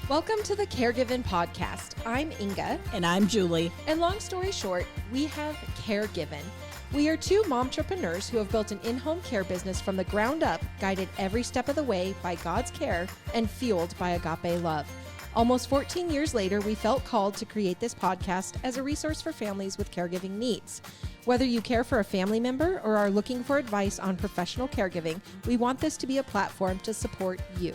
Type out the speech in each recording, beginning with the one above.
Welcome to the Caregiving Podcast. I'm Inga. And I'm Julie. And long story short, we have Caregiving. We are two momtrepreneurs who have built an in-home care business from the ground up, guided every step of the way by God's care and fueled by agape love. Almost 14 years later, we felt called to create this podcast as a resource for families with caregiving needs. Whether you care for a family member or are looking for advice on professional caregiving, we want this to be a platform to support you.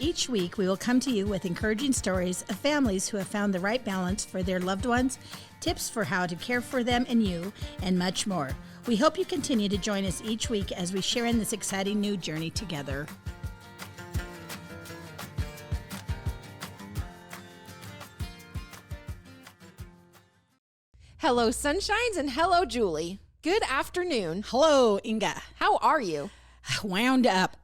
Each week, we will come to you with encouraging stories of families who have found the right balance for their loved ones, tips for how to care for them and you, and much more. We hope you continue to join us each week as we share in this exciting new journey together. Hello, Sunshines, and hello, Julie. Good afternoon. Hello, Inga. How are you? Wound up.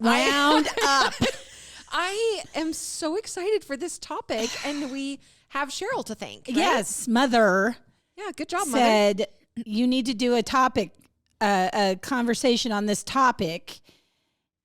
I am so excited for this topic, and we have Cheryl to thank. Right? Yes, Mother. Yeah, good job, said Mother. You need to do a conversation on this topic,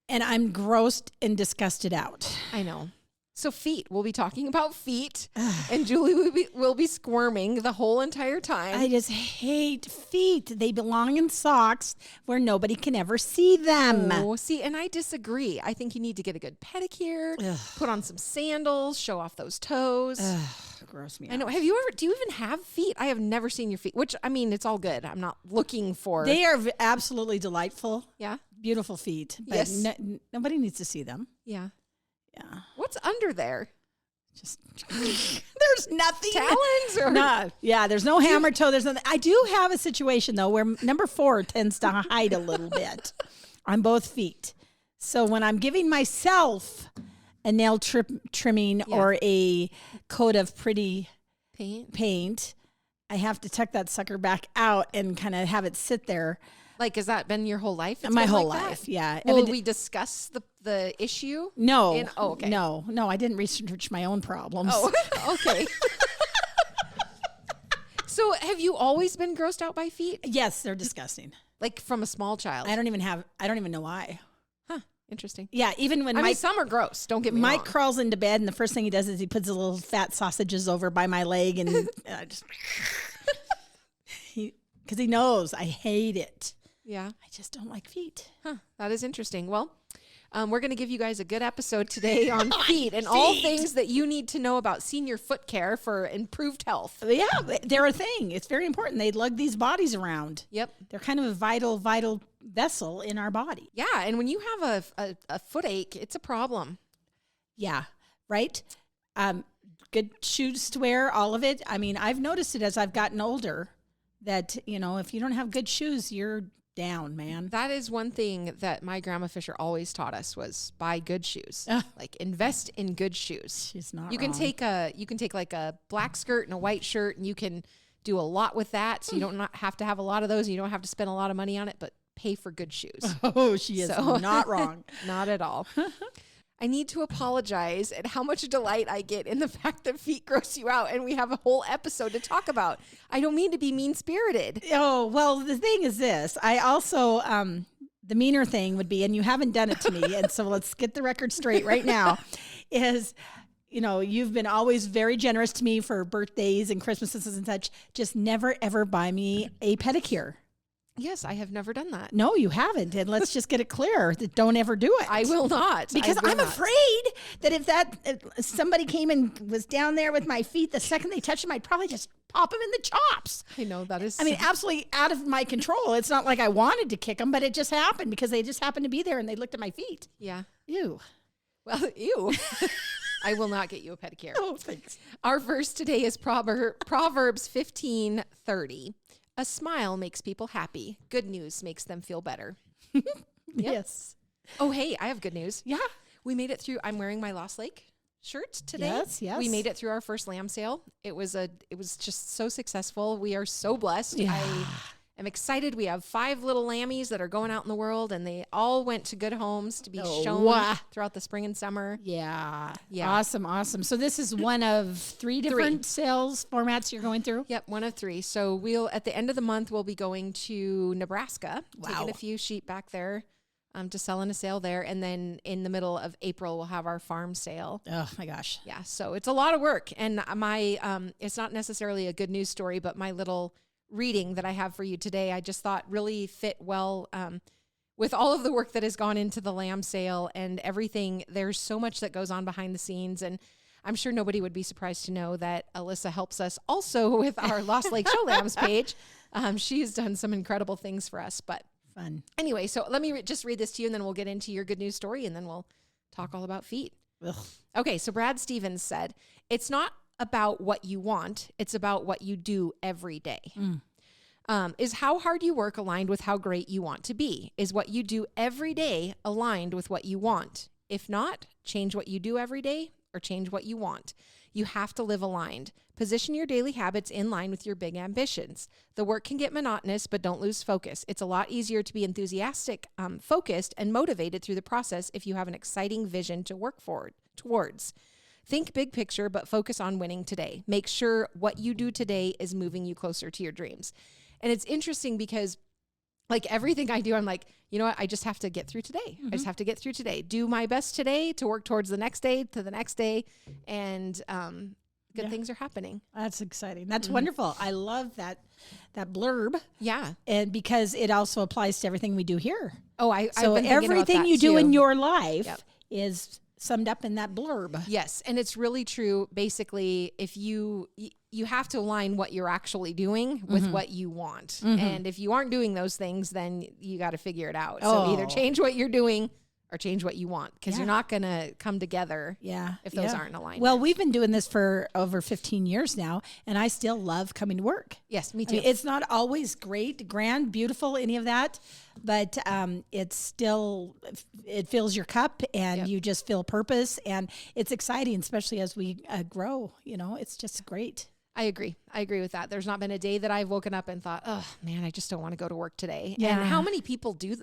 and I'm grossed and disgusted out. I know. So feet, we'll be talking about feet, and Julie will be squirming the whole entire time. I just hate feet. They belong in socks where nobody can ever see them. Oh, see, and I disagree. I think you need to get a good pedicure, put on some sandals, show off those toes. Gross me out. I know. Do you even have feet? I have never seen your feet, which, I mean, it's all good. I'm not looking for. They are absolutely delightful. Yeah. Beautiful feet. But Yes. Nobody needs to see them. Yeah. Yeah. What's under there? Just there's nothing. Talons or No. Yeah, there's no hammer toe. There's nothing. I do have a situation though where number 4 tends to hide a little bit on both feet. So when I'm giving myself a nail trimming or a coat of pretty paint, I have to tuck that sucker back out and kind of have it sit there. Like, has that been your whole life? It's My been whole like life, that? yeah. Will we discuss the issue? No. Okay. No, I didn't research my own problems. Oh, okay. So have you always been grossed out by feet? Yes, they're disgusting. Like from a small child? I don't even know why. Huh. Interesting. Yeah, even when I mean, some are gross. Don't get me Mike wrong. crawls into bed and the first thing he does is he puts his little fat sausages over by my leg and because he knows I hate it. Yeah. I just don't like feet. Huh. That is interesting. Well, we're going to give you guys a good episode today on feet and all things that you need to know about senior foot care for improved health. Yeah, they're a thing. It's very important. They lug these bodies around. Yep. They're kind of a vital vessel in our body. Yeah. And when you have a foot ache, it's a problem. Yeah. Right. Good shoes to wear, all of it. I mean, I've noticed it as I've gotten older that, if you don't have good shoes, you're down, man. That is one thing that my grandma Fisher always taught us was buy good shoes. Like invest in good shoes. She's not You wrong. can take like a black skirt and a white shirt and you can do a lot with that. So you don't have to have a lot of those. And you don't have to spend a lot of money on it, but pay for good shoes. Oh, she is not wrong. Not at all. I need to apologize at how much delight I get in the fact that feet gross you out, and we have a whole episode to talk about. I don't mean to be mean-spirited. Oh, well, the thing is this. I also, the meaner thing would be, and you haven't done it to me, and so let's get the record straight right now, is, you've been always very generous to me for birthdays and Christmases and such. Just never, ever buy me a pedicure. Yes, I have never done that. No, you haven't. And let's just get it clear that don't ever do it. I will not. Because I'm afraid that if somebody came and was down there with my feet, the second they touched them, I'd probably just pop them in the chops. I know that is. I mean, absolutely out of my control. It's not like I wanted to kick them, but it just happened because they just happened to be there and they looked at my feet. Yeah. Ew. Well, ew. I will not get you a pedicure. Oh, thanks. Our verse today is Proverbs 15:30. A smile makes people happy. Good news makes them feel better. Yep. Yes. Oh, hey, I have good news. Yeah. We made it through. I'm wearing my Lost Lake shirt today. Yes. We made it through our first lamb sale. It was just so successful. We are so blessed. Yeah. I am excited. We have 5 little lammies that are going out in the world, and they all went to good homes to be shown throughout the spring and summer. Yeah. Yeah. Awesome. So this is one of 3 different sales formats you're going through? Yep, one of 3. So at the end of the month, we'll be going to Nebraska, taking a few sheep back there. to sell in a sale there. And then in the middle of April, we'll have our farm sale. Oh my gosh. Yeah. So it's a lot of work. And it's not necessarily a good news story, but my little reading that I have for you today, I just thought really fit well with all of the work that has gone into the lamb sale and everything. There's so much that goes on behind the scenes, and I'm sure nobody would be surprised to know that Alyssa helps us also with our Lost Lake Show Lambs page. She's done some incredible things for us, but fun. Anyway, so let me just read this to you, and then we'll get into your good news story, and then we'll talk all about feet. Ugh. Okay, so Brad Stevens said, it's not about what you want, it's about what you do every day. Is how hard you work aligned with how great you want to be? Is what you do every day aligned with what you want? If not, change what you do every day or change what you want. You have to live aligned. Position your daily habits in line with your big ambitions. The work can get monotonous, but don't lose focus. It's a lot easier to be enthusiastic, focused, and motivated through the process if you have an exciting vision to work forward towards. Think big picture, but focus on winning today. Make sure what you do today is moving you closer to your dreams. And it's interesting because like everything I do, I'm like, you know what? I just have to get through today. I just have to get through today. Do my best today to work towards the next day, to the next day. And good things are happening. That's exciting. That's wonderful. I love that blurb. Yeah. And because it also applies to everything we do here. Oh, So I've been thinking about everything that you do too. in your life is summed up in that blurb. Yes. And it's really true. Basically, if you have to align what you're actually doing with what you want. And if you aren't doing those things, then you got to figure it out. So either change what you're doing or change what you want, because you're not going to come together if those aren't aligned. Well, we've been doing this for over 15 years now, and I still love coming to work. Yes, me I too. mean, it's not always great, grand, beautiful, any of that, but it's still, it fills your cup, and you just feel purpose, and it's exciting, especially as we grow. You know, it's just great. I agree with that. There's not been a day that I've woken up and thought, oh man, I just don't want to go to work today. Yeah. And how many people do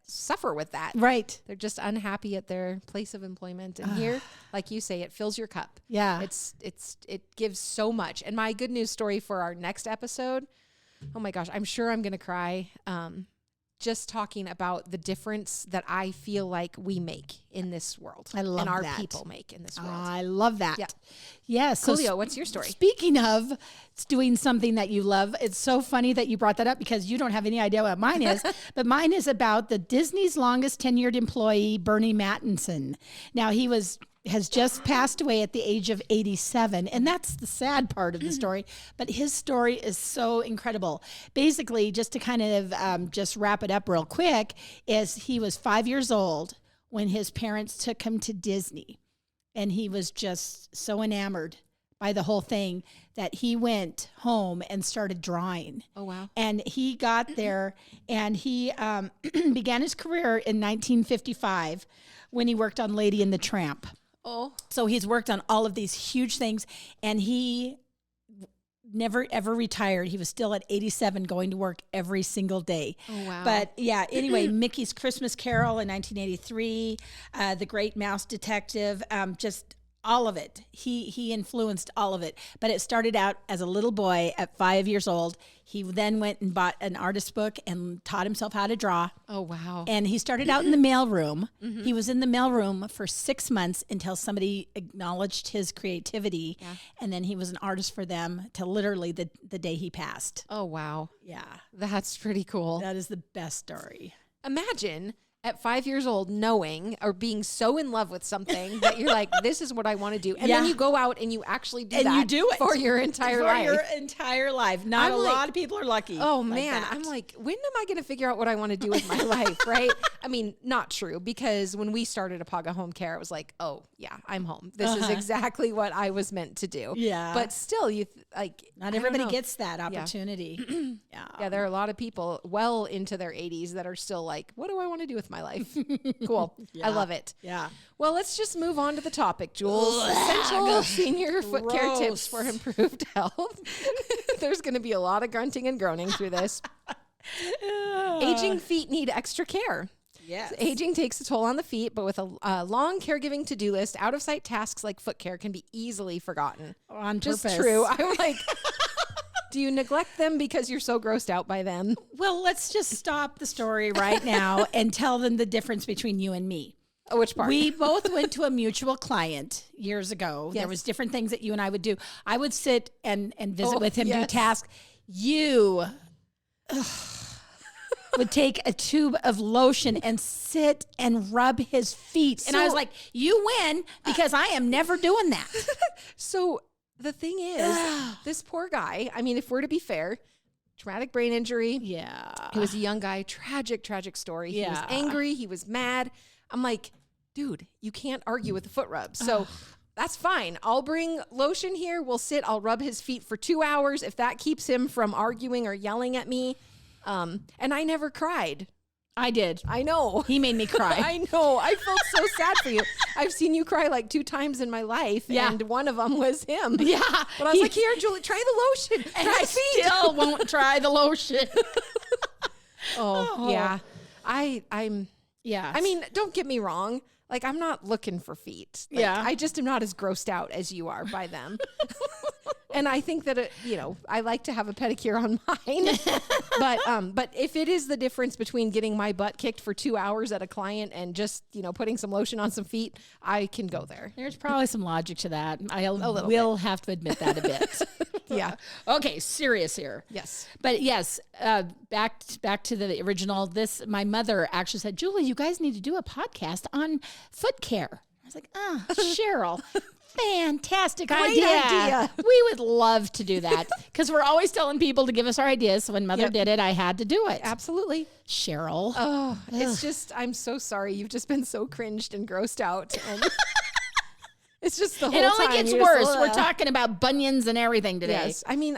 suffer with that? Right. They're just unhappy at their place of employment. And here, like you say, it fills your cup. Yeah. It gives so much. And my good news story for our next episode, oh my gosh, I'm sure I'm going to cry. Just talking about the difference that I feel like we make in this world. I love and our that. people make in this world. I love that. Yeah. Yes. So Julio, what's your story? Speaking of doing something that you love, it's so funny that you brought that up because you don't have any idea what mine is. But mine is about the Disney's longest tenured employee, Bernie Mattinson. Now, he has just passed away at the age of 87. And that's the sad part of the story. But his story is so incredible. Basically, just to kind of just wrap it up real quick, is he was 5 years old when his parents took him to Disney. And he was just so enamored by the whole thing that he went home and started drawing. Oh, wow. And he got there and he began his career in 1955 when he worked on Lady and the Tramp. Oh. So he's worked on all of these huge things, and he never ever retired. He was still at 87 going to work every single day. Oh, wow. But yeah, anyway, Mickey's Christmas Carol in 1983, The Great Mouse Detective, just all of it. He influenced all of it. But it started out as a little boy at 5 years old. He then went and bought an artist book and taught himself how to draw. Oh, wow. And he started out in the mailroom. He was in the mailroom for 6 months until somebody acknowledged his creativity. Yeah. And then he was an artist for them till literally the day he passed. Oh, wow. Yeah. That's pretty cool. That is the best story. Imagine at 5 years old knowing or being so in love with something that you're like, this is what I want to do. And then you go out and you actually do that. You do it. For your entire life. For your entire life. Not a lot of people are lucky. Oh, like man. that. I'm like, when am I going to figure out what I want to do with my life, right? I mean, not true, because when we started Apaga Home Care, it was like, oh, yeah, I'm home. This is exactly what I was meant to do. Yeah. But still, not everybody gets that opportunity. Yeah, there are a lot of people well into their 80s that are still like, what do I want to do with my life? Cool. I love it. Yeah. Well, let's just move on to the topic, Jules. Essential senior foot care tips for improved health. There's going to be a lot of grunting and groaning through this. Aging feet need extra care. Yes. Aging takes a toll on the feet, but with a long caregiving to-do list, out-of-sight tasks like foot care can be easily forgotten. On Just purpose. true. I'm like, Do you neglect them because you're so grossed out by them? Well, let's just stop the story right now and tell them the difference between you and me. Oh, which part? We both went to a mutual client years ago. Yes. There was different things that you and I would do. I would sit and visit with him, do yes. tasks. You would take a tube of lotion and sit and rub his feet. And I was like, you win, because I am never doing that. So the thing is, this poor guy, I mean, if we're to be fair, traumatic brain injury. Yeah. He was a young guy. Tragic story. He was Yeah. angry. He was mad. I'm like, dude, you can't argue with the foot rub. So that's fine. I'll bring lotion here. We'll sit. I'll rub his feet for 2 hours if that keeps him from arguing or yelling at me. And I never cried. I did. I know. He made me cry. I know. I felt so sad for you. I've seen you cry like 2 times in my life. Yeah. And one of them was him. Yeah. But I was like, here, Julie, try the lotion. And Try I feet. still won't try the lotion. Yeah. I'm. Yeah. I mean, don't get me wrong. Like, I'm not looking for feet. Like, Yeah. I just am not as grossed out as you are by them. And I think that, I like to have a pedicure on mine. But if it is the difference between getting my butt kicked for 2 hours at a client and just, putting some lotion on some feet, I can go there. There's probably some logic to that. I little will have to admit that a bit. Yeah. Okay, serious here. Yes. But yes, back to the original. My mother actually said, Julie, you guys need to do a podcast on foot care. I was like, Cheryl, fantastic idea. We would love to do that, because we're always telling people to give us our ideas. So when Mother did it, I had to do it. Absolutely. Cheryl. Oh, it's just, I'm so sorry. You've just been so cringed and grossed out. And it's just the whole It time. only gets you're just, worse. We're talking about bunions and everything today. Yes. I mean,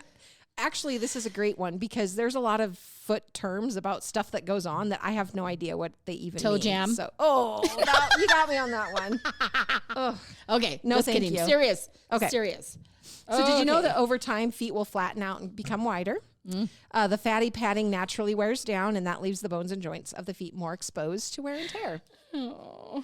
actually, this is a great one, because there's a lot of foot terms about stuff that goes on that I have no idea what they even Toe mean. jam. So, you got me on that one. Oh. Okay. No, just thank kidding. you. Serious. Okay. Serious. So did you know that over time, feet will flatten out and become wider? The fatty padding naturally wears down, and that leaves the bones and joints of the feet more exposed to wear and tear. Oh.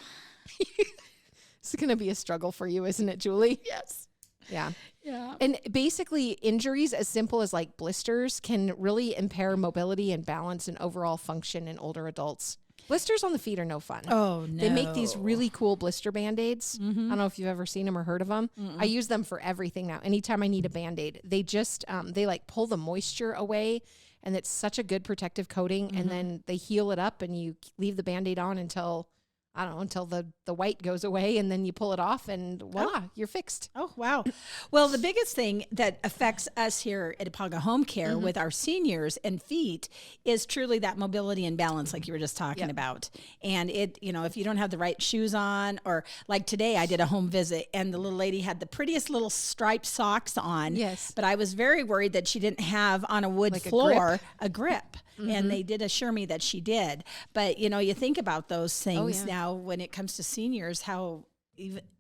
It's going to be a struggle for you, isn't it, Julie? Yes. Yeah. Yeah. And basically, injuries as simple as like blisters can really impair mobility and balance and overall function in older adults. Blisters on the feet are no fun. Oh, no. They make these really cool blister Band-Aids. I don't know if you've ever seen them or heard of them. I use them for everything now. Anytime I need a Band-Aid, they just, they like pull the moisture away, and it's such a good protective coating. And then they heal it up, and you leave the Band-Aid on until the white goes away, and then you pull it off, and voila, you're fixed. Oh, wow. Well, the biggest thing that affects us here at Apaga Home Care with our seniors and feet is truly that mobility and balance, like you were just talking about. And if you don't have the right shoes on, or like today I did a home visit, and the little lady had the prettiest little striped socks on. Yes. But I was very worried that she didn't have on a wood Like a floor a grip. And they did assure me that she did. But, you think about those things now when it comes to seniors, how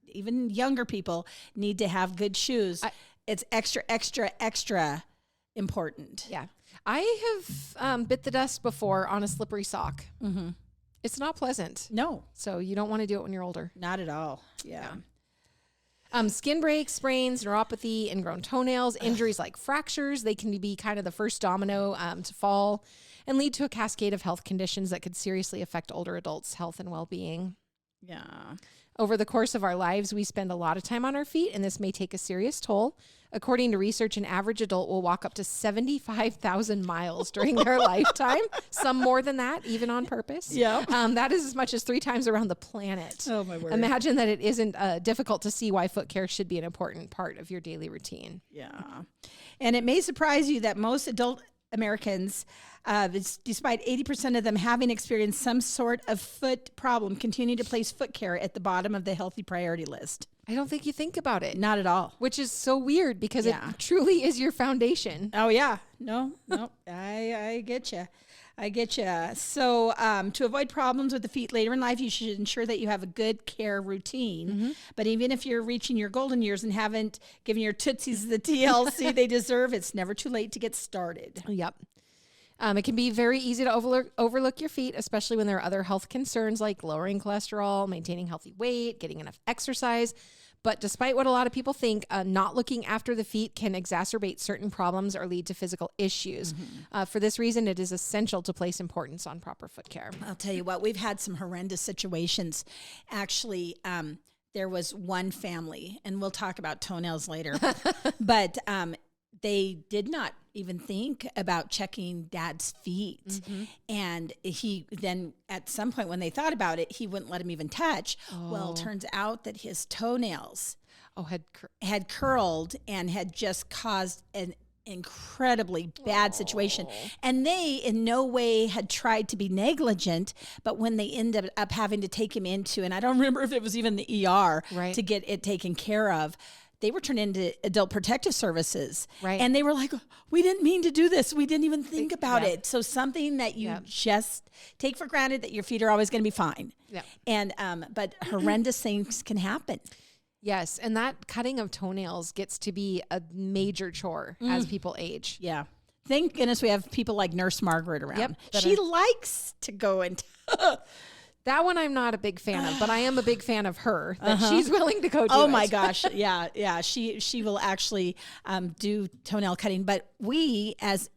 even younger people need to have good shoes. It's extra important. Yeah. I have bit the dust before on a slippery sock. It's not pleasant. No, So you don't want to do it when you're older. not at all. Yeah. Skin breaks, sprains, neuropathy, ingrown toenails, injuries like fractures. They can be kind of the first domino to fall and lead to a cascade of health conditions that could seriously affect older adults' health and well-being. Yeah. Over the course of our lives, we spend a lot of time on our feet, and this may take a serious toll. According to research, an average adult will walk up to 75,000 miles during their lifetime, some more than that, even on purpose. Yeah. That is as much as 3 times around the planet. Oh, my word. Imagine that it isn't difficult to see why foot care should be an important part of your daily routine. Yeah. And it may surprise you that most adult Americans, despite 80% of them having experienced some sort of foot problem, continue to place foot care at the bottom of the healthy priority list. I don't think you think about it. Not at all. Which is so weird, because it truly is your foundation. Oh, yeah. No, I get you. I get you. So to avoid problems with the feet later in life, you should ensure that you have a good care routine. But even if you're reaching your golden years and haven't given your tootsies the TLC they deserve, it's never too late to get started. Yep. It can be very easy to overlook your feet, especially when there are other health concerns like lowering cholesterol, maintaining healthy weight, getting enough exercise. But despite what a lot of people think, not looking after the feet can exacerbate certain problems or lead to physical issues. For this reason, it is essential to place importance on proper foot care. I'll tell you what, we've had some horrendous situations. Actually, there was one family, and we'll talk about toenails later, but they did not even think about checking Dad's feet. And he then, at some point when they thought about it, he wouldn't let him even touch. Well, it turns out that his toenails had curled and had just caused an incredibly bad situation. And they in no way had tried to be negligent, but when they ended up having to take him into, and I don't remember if it was even the ER to get it taken care of, they were turned into adult protective services. And they were like, we didn't mean to do this. We didn't even think about it. So something that you just take for granted, that your feet are always going to be fine. And, but horrendous things can happen. Yes, and that cutting of toenails gets to be a major chore as people age. Yeah. Thank goodness we have people like Nurse Margaret around. She likes to go and... That one I'm not a big fan of, but I am a big fan of her, that she's willing to go do it. Oh my gosh. Yeah. She will actually do toenail cutting, but we as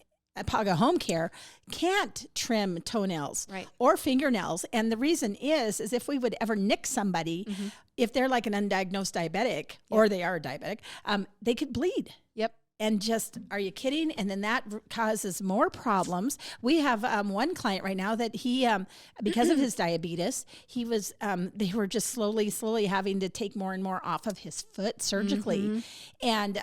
Paga Home Care can't trim toenails or fingernails. And the reason is if we would ever nick somebody, if they're like an undiagnosed diabetic or they are diabetic, they could bleed. And just, are you kidding? And then that causes more problems. We have one client right now that he, because of his diabetes, he was, they were just slowly having to take more and more off of his foot surgically. And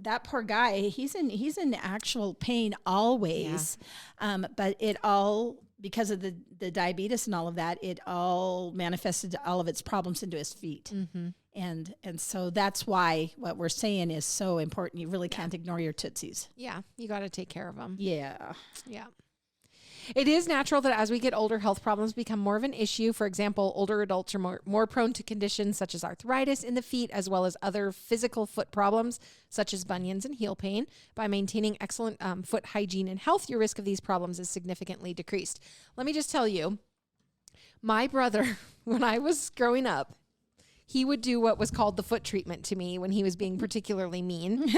that poor guy, he's in actual pain always. But it all, because of the diabetes and all of that, it all manifested all of its problems into his feet. And so that's why what we're saying is so important. You really can't ignore your tootsies. Yeah, you got to take care of them. Yeah. It is natural that as we get older, health problems become more of an issue. For example, older adults are more prone to conditions such as arthritis in the feet, as well as other physical foot problems, such as bunions and heel pain. By maintaining excellent foot hygiene and health, your risk of these problems is significantly decreased. Let me just tell you, my brother, when I was growing up, he would do what was called the foot treatment to me when he was being particularly mean.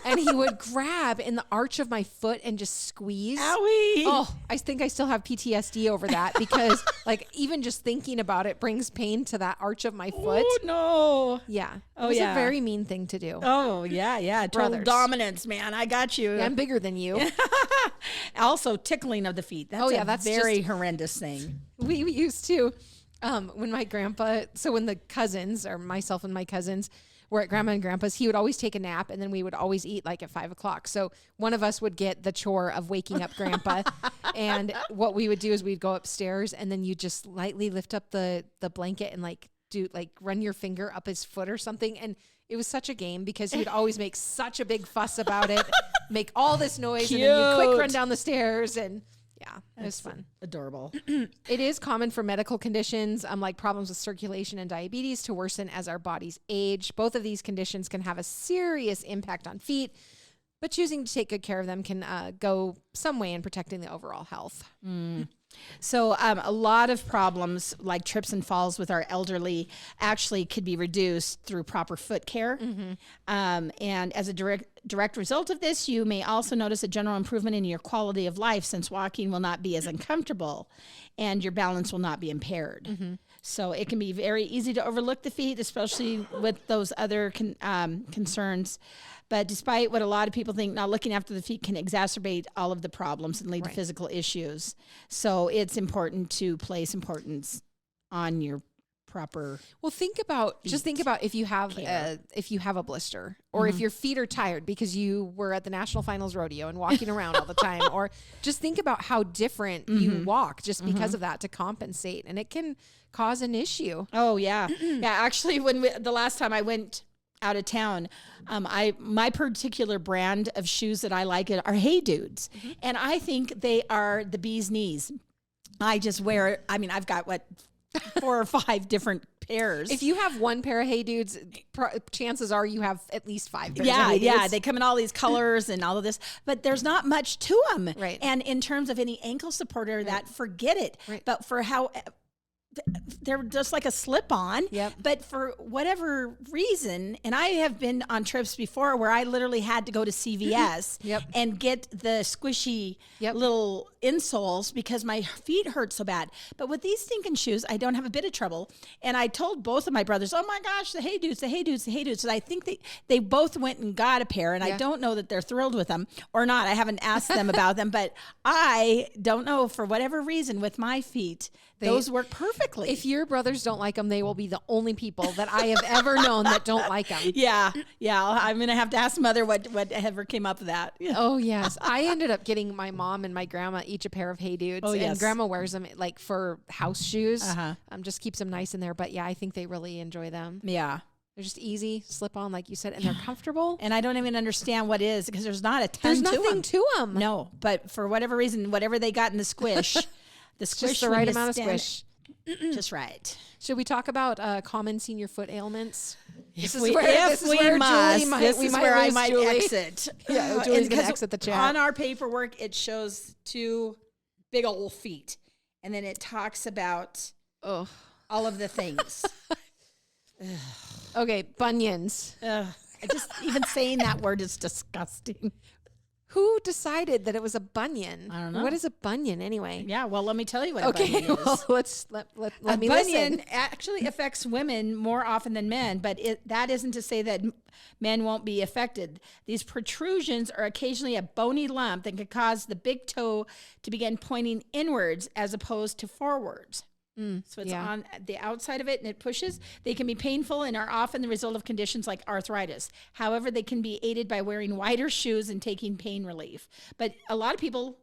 And he would grab in the arch of my foot and just squeeze. Owie! Oh, I think I still have PTSD over that because like even just thinking about it brings pain to that arch of my foot. Oh, no. Yeah. It was a very mean thing to do. Oh, yeah. Total dominance, man. I got you. Yeah, I'm bigger than you. Also, tickling of the feet. That's very horrendous thing. We used to... when my grandpa, so when the cousins or myself and my cousins were at grandma and grandpa's, he would always take a nap and then we would always eat like at 5:00. So one of us would get the chore of waking up grandpa. And what we would do is we'd go upstairs and then you just lightly lift up the blanket and run your finger up his foot or something. And it was such a game because he would always make such a big fuss about it, make all this noise. Cute. And then you quick run down the stairs and yeah, it was fun. Adorable. It is common for medical conditions, like problems with circulation and diabetes, to worsen as our bodies age. Both of these conditions can have a serious impact on feet, but choosing to take good care of them can go some way in protecting the overall health. So a lot of problems like trips and falls with our elderly actually could be reduced through proper foot care. And as a direct result of this, you may also notice a general improvement in your quality of life, since walking will not be as uncomfortable and your balance will not be impaired. So it can be very easy to overlook the feet, especially with those other concerns. But despite what a lot of people think, not looking after the feet can exacerbate all of the problems and lead to physical issues. So it's important to place importance on your proper. Well, think about if you have a blister, or if your feet are tired because you were at the National Finals Rodeo and walking around all the time, or just think about how different you walk just because of that to compensate, and it can cause an issue. Oh yeah, yeah. Actually, the last time I went out of town, my particular brand of shoes that I like are Hey Dudes, and I think they are the bee's knees. I just wear. I mean, I've got 4 or 5 different pairs. If you have one pair of Hey Dudes, chances are you have at least 5 pairs of Hey Dudes. Yeah. They come in all these colors and all of this, but there's not much to them. Right. And in terms of any ankle supporter, that forget it. Right. But for how they're just like a slip on. Yep. But for whatever reason, and I have been on trips before where I literally had to go to CVS Yep. and get the squishy Yep. little insoles because my feet hurt so bad. But with these stinking shoes, I don't have a bit of trouble. And I told both of my brothers, oh my gosh, the Hey Dudes, the Hey Dudes, the Hey Dudes. So I think they both went and got a pair, and I don't know that they're thrilled with them or not. I haven't asked them about them, but I don't know, for whatever reason with my feet, those work perfectly. If your brothers don't like them, they will be the only people that I have ever known that don't like them. Yeah. I'm going to have to ask Mother whatever came up with that. Yeah. Oh, yes. I ended up getting my mom and my grandma each a pair of Hey Dudes. Oh, yes. And grandma wears them like for house shoes. Just keeps them nice in there. But yeah, I think they really enjoy them. Yeah. They're just easy, slip on, like you said, and they're comfortable. And I don't even understand what is, because there's not a ton There's to nothing them. to them. No, but for whatever reason, whatever they got in the squish, Just the right amount of squish. Just right. Should we talk about common senior foot ailments? If we must, this is where I might Julie. exit. Yeah, Julie's going to 'cause exit the chat. On our paperwork, it shows 2 big old feet. And then it talks about all of the things. Okay, bunions. Just even saying that word is disgusting. Who decided that it was a bunion? I don't know. What is a bunion anyway? Yeah, well, let me tell you what a bunion is. Well, let me bunion listen. actually affects women more often than men, but that isn't to say that men won't be affected. These protrusions are occasionally a bony lump that can cause the big toe to begin pointing inwards as opposed to forwards. So it's on the outside of it and it pushes. They can be painful and are often the result of conditions like arthritis. However, they can be aided by wearing wider shoes and taking pain relief. But a lot of people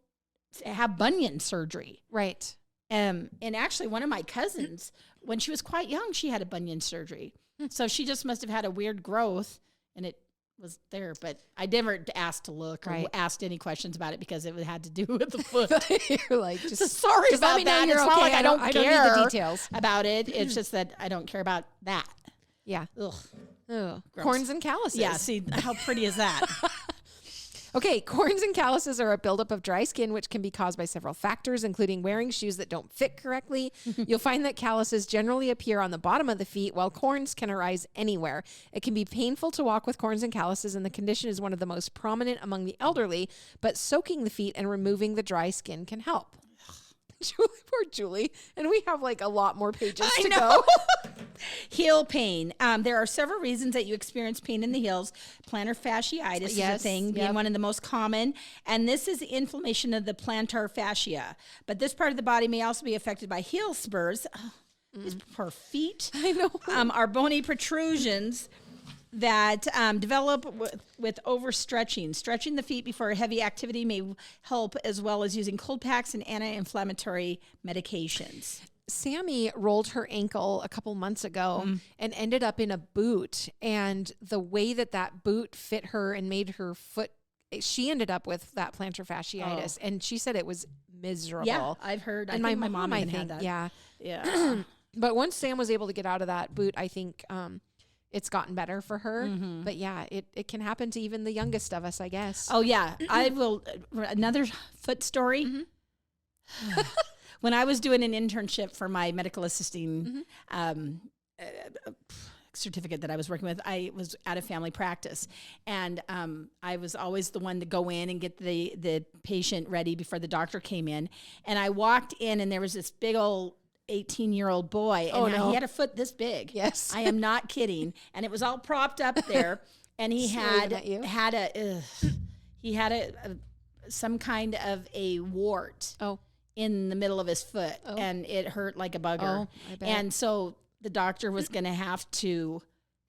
have bunion surgery. Right. And actually, one of my cousins, when she was quite young, she had a bunion surgery. So she just must have had a weird growth and it was there. But I never asked to look or asked any questions about it because it had to do with the foot. You're like, just sorry just let about me know that. you're It's okay. not like I don't need care the details about it. It's just that I don't care about that. Yeah. Ugh. Ugh. Gross. Corns and calluses. Yeah, see, how pretty is that? Okay, corns and calluses are a buildup of dry skin, which can be caused by several factors, including wearing shoes that don't fit correctly. You'll find that calluses generally appear on the bottom of the feet, while corns can arise anywhere. It can be painful to walk with corns and calluses, and the condition is one of the most prominent among the elderly, but soaking the feet and removing the dry skin can help. Julie, poor Julie. And we have like a lot more pages to go. Heel pain. There are several reasons that you experience pain in the heels. Plantar fasciitis is a thing, being one of the most common. And this is the inflammation of the plantar fascia. But this part of the body may also be affected by heel spurs. These poor feet. I know. Are bony protrusions that develop with overstretching. Stretching the feet before heavy activity may help, as well as using cold packs and anti-inflammatory medications. Sammy rolled her ankle a couple months ago and ended up in a boot. And the way that boot fit her and made her foot, she ended up with that plantar fasciitis. And she said it was miserable. Yeah, I've heard. And my mom even had that. Yeah. But once Sam was able to get out of that boot, I think it's gotten better for her. But yeah, it can happen to even the youngest of us, I guess. Oh, yeah. I will. Another foot story. When I was doing an internship for my medical assisting certificate that I was working with, I was at a family practice. And I was always the one to go in and get the patient ready before the doctor came in. And I walked in and there was this big old 18-year-old boy, and he had a foot this big. Yes. I am not kidding. And it was all propped up there, and he had some kind of a wart in the middle of his foot, and it hurt like a bugger. I bet. And so the doctor was going to have to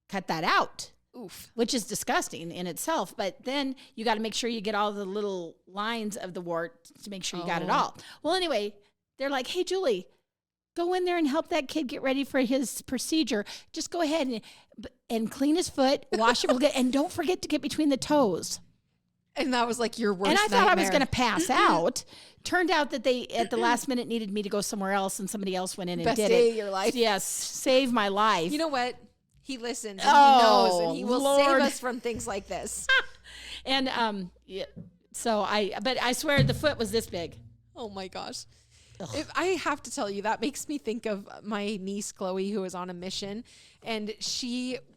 cut that out. Oof. Which is disgusting in itself, but then you got to make sure you get all the little lines of the wart to make sure you got it all. Well, anyway, they're like, "Hey, Julie, go in there and help that kid get ready for his procedure. Just go ahead and clean his foot, wash it real good, and don't forget to get between the toes." And that was like your worst And I thought I was nightmare. going to pass out. Turned out that they, at the last minute, needed me to go somewhere else, and somebody else went in and Best did day it. of your life. Yes, saved my life. You know what? He listens and he knows and he will Lord. save us from things like this. And but I swear the foot was this big. Oh my gosh. If I have to tell you, that makes me think of my niece Chloe, who was on a mission, and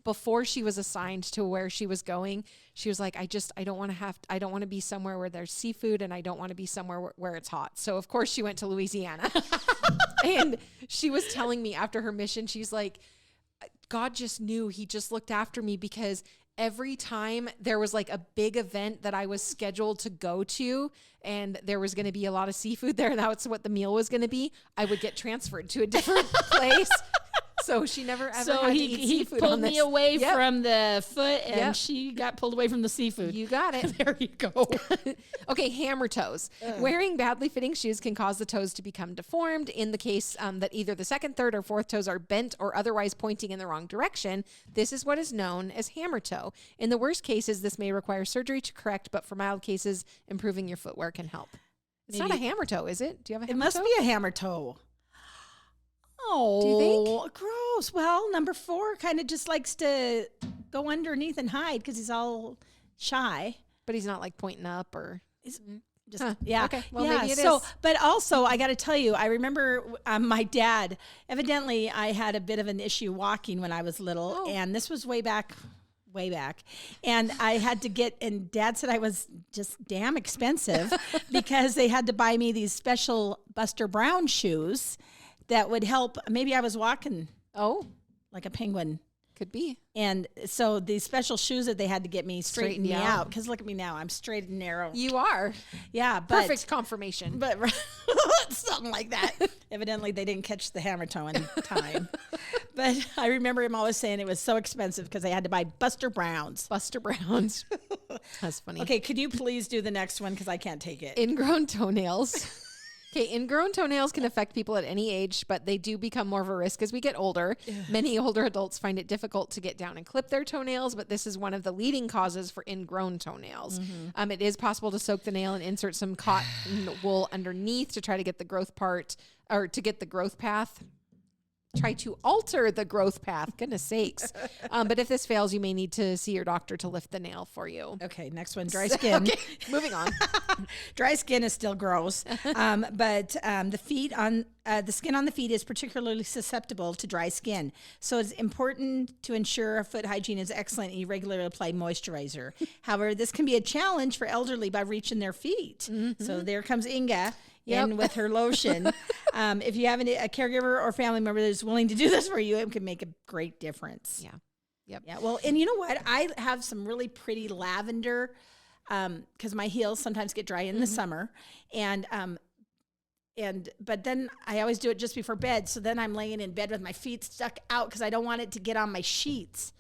before she was assigned to where she was going, she was like, I don't want to be somewhere where there's seafood, and I don't want to be somewhere where it's hot. So of course she went to Louisiana. And she was telling me after her mission, she's like, God just knew, he just looked after me, because every time there was like a big event that I was scheduled to go to and there was going to be a lot of seafood there, and that's what the meal was going to be, I would get transferred to a different place. So she never ever had to eat seafood. He pulled on this. me away Yep. from the foot, and Yep. she got pulled away from the seafood. You got it. There you go. Okay, hammer toes. Wearing badly fitting shoes can cause the toes to become deformed. In the case that either the second, third, or fourth toes are bent or otherwise pointing in the wrong direction, this is what is known as hammer toe. In the worst cases, this may require surgery to correct, but for mild cases, improving your footwear can help. It's not a hammer toe, is it? Do you have a hammer toe? It must be a hammer toe. Oh, do you think? Gross. Well, number 4 kind of just likes to go underneath and hide because he's all shy. But he's not like pointing up or... He's just, yeah. Okay. Well, yeah. maybe it is. But also, I got to tell you, I remember my dad, evidently I had a bit of an issue walking when I was little. Oh. And this was way back. And I had to and Dad said I was just damn expensive because they had to buy me these special Buster Brown shoes that would help. Maybe I was walking like a penguin. Could be. And so these special shoes that they had to get me straighten me you out. out. Because look at me now, I'm straight and narrow. You are. Yeah, but Perfect confirmation. But something like that. Evidently, they didn't catch the hammer toe in time. But I remember him always saying it was so expensive because they had to buy Buster Browns. Buster Browns. That's funny. Okay, could you please do the next one because I can't take it. Ingrown toenails. Okay, ingrown toenails can affect people at any age, but they do become more of a risk as we get older. Many older adults find it difficult to get down and clip their toenails, but this is one of the leading causes for ingrown toenails. It is possible to soak the nail and insert some cotton wool underneath to try to get the growth path. Try to alter the growth path. Goodness sakes. But if this fails, you may need to see your doctor to lift the nail for you. Okay, next one, dry skin. Okay, moving on. Dry skin is still gross, but the skin on the feet is particularly susceptible to dry skin. So it's important to ensure foot hygiene is excellent and you regularly apply moisturizer. However, this can be a challenge for elderly by reaching their feet. So there comes Inga. In with her lotion. If you have a caregiver or family member that is willing to do this for you, it can make a great difference. Yeah. Yep. Yeah. Well, and you know what? I have some really pretty lavender because my heels sometimes get dry in the summer, but then I always do it just before bed. So then I'm laying in bed with my feet stuck out because I don't want it to get on my sheets.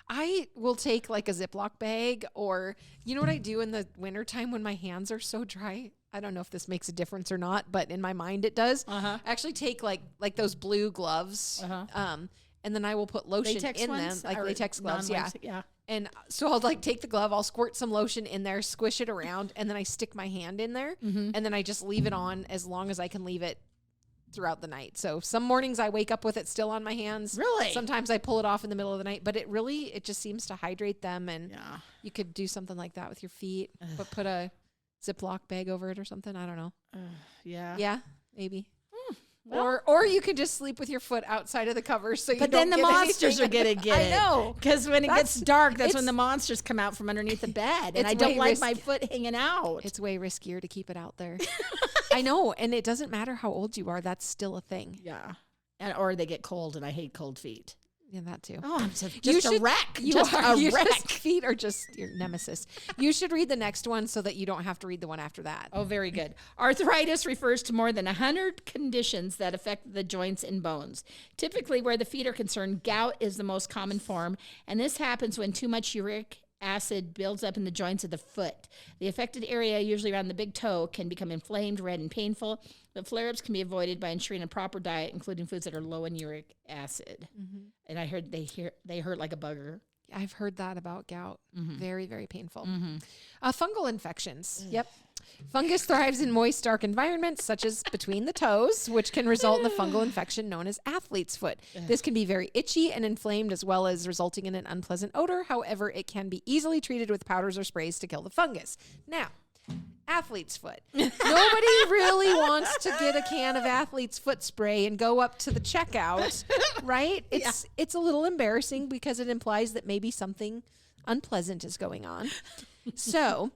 I will take like a Ziploc bag, or you know what I do in the wintertime when my hands are so dry? I don't know if this makes a difference or not, but in my mind it does. I actually take like those blue gloves, and then I will put lotion Latex in ones? them, like latex gloves. Yeah. And so I'll like take the glove, I'll squirt some lotion in there, squish it around, and then I stick my hand in there, and then I just leave it on as long as I can leave it throughout the night. So some mornings I wake up with it still on my hands. Really? Sometimes I pull it off in the middle of the night, but it just seems to hydrate them. And you could do something like that with your feet, but put a Ziploc bag over it or something. I don't know. Yeah, maybe. Well, or you could just sleep with your foot outside of the cover, so you But don't then the get monsters anything. are gonna get it. I know, because when it gets dark, that's when it's- the monsters come out from underneath the bed, and It's I don't way like my foot hanging out. It's way riskier to keep it out there. I know, and it doesn't matter how old you are. That's still a thing. Yeah, or they get cold, and I hate cold feet. Yeah, that too. Oh, I'm just a wreck. You Just are. a wreck. Feet are just your nemesis. You should read the next one so that you don't have to read the one after that. Oh, very good. Arthritis refers to more than 100 conditions that affect the joints and bones. Typically, where the feet are concerned, gout is the most common form, and this happens when too much uric acid builds up in the joints of the foot. The affected area, usually around the big toe, can become inflamed, red, and painful. But flare-ups can be avoided by ensuring a proper diet, including foods that are low in uric acid. And I heard they hurt like a bugger. I've heard that about gout. Very, very painful. Fungal infections. Yep. Fungus thrives in moist, dark environments, such as between the toes, which can result in a fungal infection known as athlete's foot. This can be very itchy and inflamed, as well as resulting in an unpleasant odor. However, it can be easily treated with powders or sprays to kill the fungus. Now, athlete's foot. Nobody really wants to get a can of athlete's foot spray and go up to the checkout, right? It's a little embarrassing because it implies that maybe something unpleasant is going on. So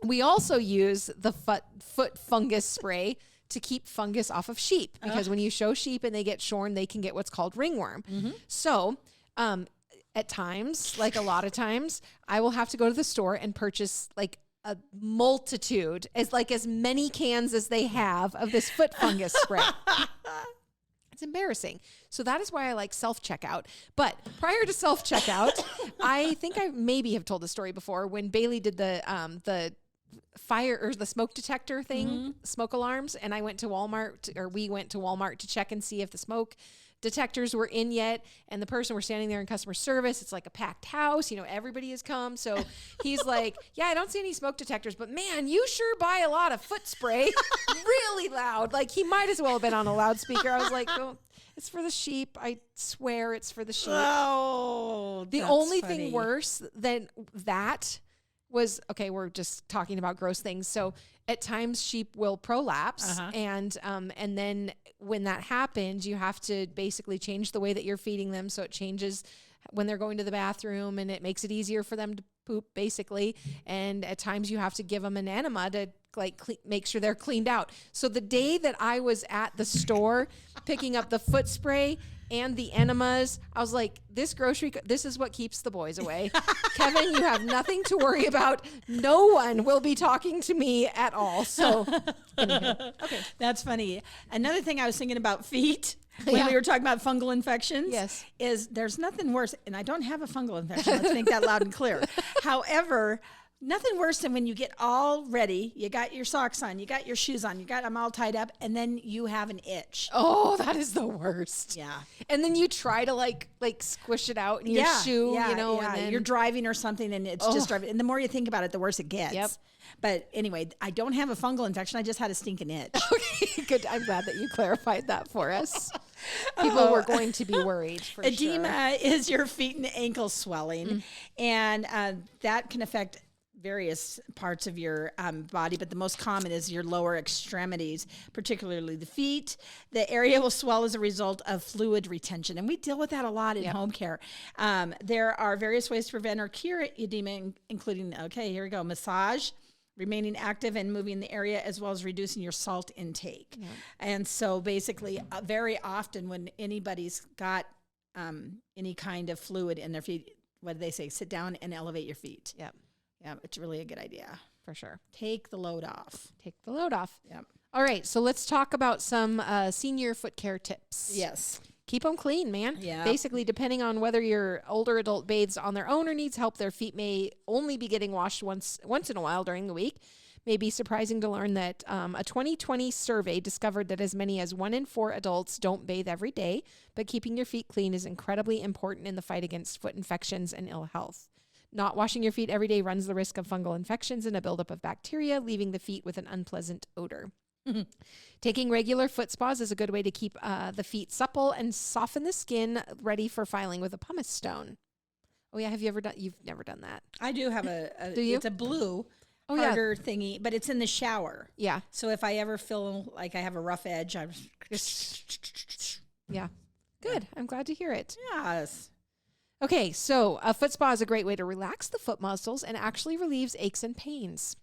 we also use the foot fungus spray to keep fungus off of sheep, because when you show sheep and they get shorn, they can get what's called ringworm. So at times, like a lot of times, I will have to go to the store and purchase like a multitude, as many cans as they have of this foot fungus spray. It's embarrassing. So that is why I like self-checkout. But prior to self-checkout, I think I maybe have told the story before when Bailey did the fire or the smoke detector thing, smoke alarms. And I went to Walmart, or we went to Walmart to check and see if the smoke detectors were in yet. And the person, we're standing there in customer service. It's like a packed house, everybody has come. So he's like, yeah, I don't see any smoke detectors, but man, you sure buy a lot of foot spray really loud. Like he might as well have been on a loudspeaker. I was like, oh, it's for the sheep. I swear it's for the sheep. Oh, the only thing worse than that was, okay, we're just talking about gross things. So at times sheep will prolapse, and then when that happens, you have to basically change the way that you're feeding them. So it changes when they're going to the bathroom, and it makes it easier for them to poop, basically. And at times you have to give them an enema to make sure they're cleaned out. So the day that I was at the store picking up the foot spray and the enemas, I was like, this is what keeps the boys away. Kevin, you have nothing to worry about. No one will be talking to me at all. So, anyway. Okay. That's funny. Another thing I was thinking about feet when we were talking about fungal infections is there's nothing worse, and I don't have a fungal infection. Let's make that loud and clear. However, nothing worse than when you get all ready, you got your socks on, you got your shoes on, you got them all tied up, and then you have an itch. Oh, that is the worst. Yeah. And then you try to like squish it out in your shoe, and then you're driving or something, and it's just driving. And the more you think about it, the worse it gets. Yep. But anyway, I don't have a fungal infection. I just had a stinking itch. Okay, good. I'm glad that you clarified that for us. People were going to be worried for edema is your feet and ankle swelling, and that can affect various parts of your body, but the most common is your lower extremities, particularly the feet. The area will swell as a result of fluid retention, and we deal with that a lot in home care. There are various ways to prevent or cure edema, including, here we go, massage, remaining active and moving the area, as well as reducing your salt intake. Yeah. And so basically, very often when anybody's got any kind of fluid in their feet, what do they say? Sit down and elevate your feet. Yep. Yeah, it's really a good idea. For sure. Take the load off. Take the load off. Yep. All right, so let's talk about some senior foot care tips. Yes. Keep them clean, man. Yeah. Basically, depending on whether your older adult bathes on their own or needs help, their feet may only be getting washed once in a while during the week. May be surprising to learn that a 2020 survey discovered that as many as 1 in 4 adults don't bathe every day, but keeping your feet clean is incredibly important in the fight against foot infections and ill health. Not washing your feet every day runs the risk of fungal infections and a buildup of bacteria, leaving the feet with an unpleasant odor. Taking regular foot spas is a good way to keep the feet supple and soften the skin, ready for filing with a pumice stone. Oh yeah, you've never done that? I do have Do you? It's a blue harder thingy, but it's in the shower. Yeah. So if I ever feel like I have a rough edge, I'm yeah. Good. I'm glad to hear it. Yes. Okay, so a foot spa is a great way to relax the foot muscles and actually relieves aches and pains.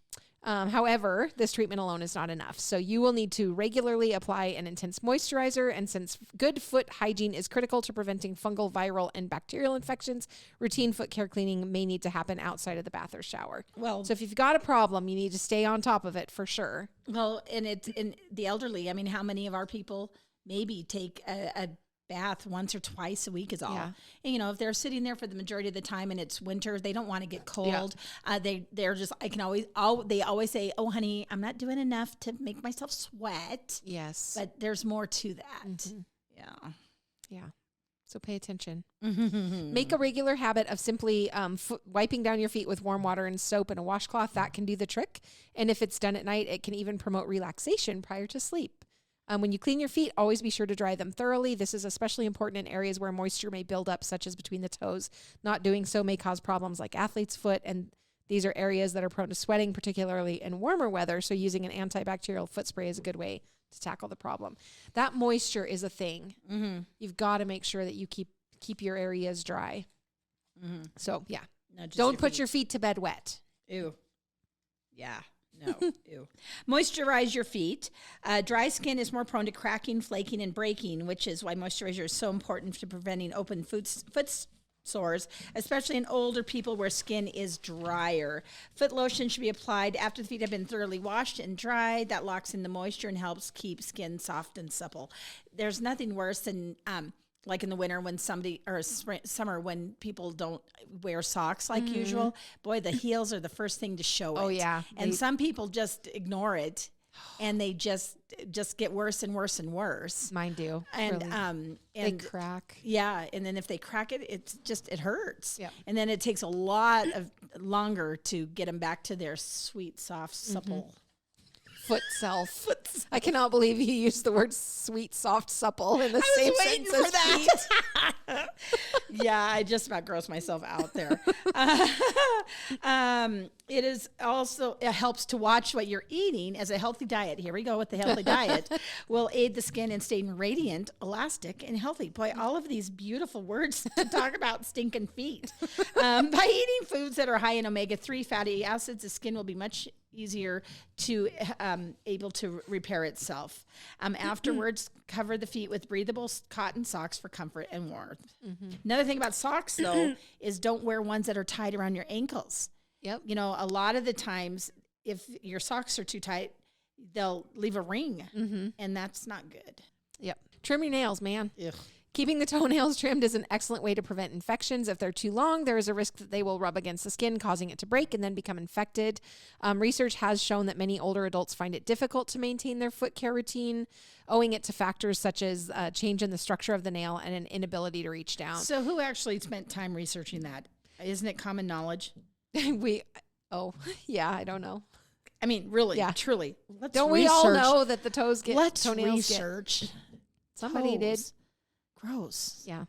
However, this treatment alone is not enough. So you will need to regularly apply an intense moisturizer. And since good foot hygiene is critical to preventing fungal, viral, and bacterial infections, routine foot care cleaning may need to happen outside of the bath or shower. Well, so if you've got a problem, you need to stay on top of it for sure. Well, and it's in the elderly. I mean, how many of our people maybe take a bath once or twice a week is all. Yeah. And, if they're sitting there for the majority of the time and it's winter, they don't want to get cold. Yeah. They're just, they always say, oh, honey, I'm not doing enough to make myself sweat. Yes. But there's more to that. Mm-hmm. Yeah. Yeah. So pay attention. Make a regular habit of simply wiping down your feet with warm water and soap and a washcloth. That can do the trick. And if it's done at night, it can even promote relaxation prior to sleep. When you clean your feet, always be sure to dry them thoroughly. This is especially important in areas where moisture may build up, such as between the toes. Not doing so may cause problems like athlete's foot, and These are areas that are prone to sweating, particularly in warmer weather. So using an antibacterial foot spray is a good way to tackle the problem. That moisture is a thing. Mm-hmm. You've got to make sure that you keep your areas dry. Mm-hmm. So yeah, don't put your feet to bed wet. Ew. Yeah. No. Ew. Moisturize your feet. Dry skin is more prone to cracking, flaking, and breaking, which is why moisturizer is so important to preventing open foot sores, especially in older people where skin is drier. Foot lotion should be applied after the feet have been thoroughly washed and dried. That locks in the moisture and helps keep skin soft and supple. There's nothing worse than like in the winter when summer when people don't wear socks like usual. Boy, the heels are the first thing to show it. Oh yeah. And some people just ignore it and they just get worse and worse and worse. Mine do. And really. and they crack. Yeah, and then if they crack it, it hurts. Yep. And then it takes a lot of longer to get them back to their sweet, soft, supple foot self. I cannot believe you used the word sweet, soft, supple in the same sentence as feet. Yeah, I just about grossed myself out there. It helps to watch what you're eating, as a healthy diet. Here we go with the healthy diet. Will aid the skin in staying radiant, elastic, and healthy. Boy, all of these beautiful words to talk about stinking feet. By eating foods that are high in omega-3 fatty acids, the skin will be much easier to able to repair itself. Afterwards, cover the feet with breathable cotton socks for comfort and warmth. Another thing about socks, though, is don't wear ones that are tied around your ankles. Yep. You know, a lot of the times, if your socks are too tight, they'll leave a ring, and that's not good. Yep. Trim your nails, man. Ugh. Keeping the toenails trimmed is an excellent way to prevent infections. If they're too long, there is a risk that they will rub against the skin, causing it to break and then become infected. Research has shown that many older adults find it difficult to maintain their foot care routine, owing it to factors such as change in the structure of the nail and an inability to reach down. So who actually spent time researching that? Isn't it common knowledge? Yeah, I don't know. I mean, really, truly. Don't we all know that the toenails research. Somebody did. Gross. Yeah.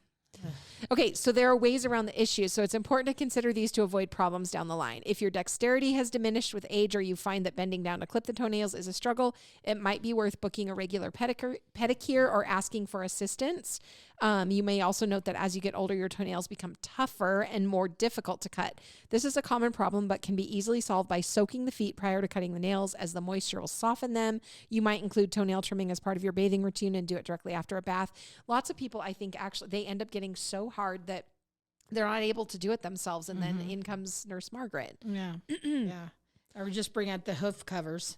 Okay, so there are ways around the issue. So it's important to consider these to avoid problems down the line. If your dexterity has diminished with age or you find that bending down to clip the toenails is a struggle, it might be worth booking a regular pedicure or asking for assistance. You may also note that as you get older, your toenails become tougher and more difficult to cut. This is a common problem, but can be easily solved by soaking the feet prior to cutting the nails, as the moisture will soften them. You might include toenail trimming as part of your bathing routine and do it directly after a bath. Lots of people, I think, actually, they end up getting so hard that they're not able to do it themselves. And then in comes Nurse Margaret. Yeah. Yeah. Or just bring out the hoof covers,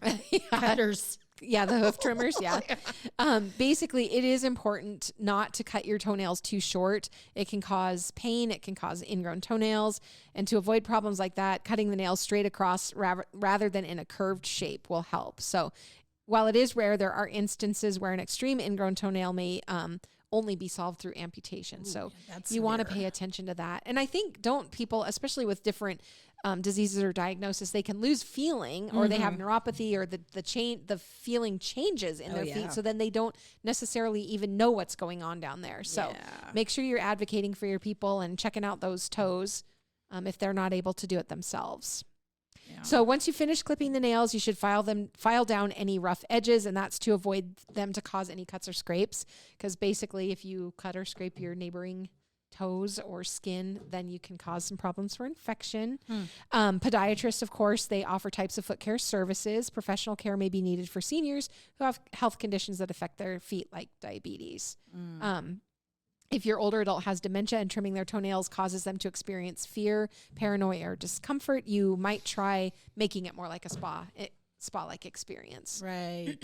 cutters. Yeah, the hoof trimmers. Yeah. Basically, it is important not to cut your toenails too short. It can cause pain. It can cause ingrown toenails. And to avoid problems like that, cutting the nails straight across rather than in a curved shape will help. So while it is rare, there are instances where an extreme ingrown toenail may only be solved through amputation. So you want to pay attention to that. And I think people, especially with different diseases or diagnosis, they can lose feeling, or they have neuropathy, or the feeling changes in their feet. So then they don't necessarily even know what's going on down there. So make sure you're advocating for your people and checking out those toes if they're not able to do it themselves. Yeah. So once you finish clipping the nails, you should file down any rough edges, and that's to avoid them to cause any cuts or scrapes. Because basically, if you cut or scrape your neighboring toes or skin, then you can cause some problems for infection. Podiatrists, of course, they offer types of foot care services. Professional care may be needed for seniors who have health conditions that affect their feet, like diabetes. If your older adult has dementia and trimming their toenails causes them to experience fear, paranoia, or discomfort, you might try making it more like a spa-like experience. Right.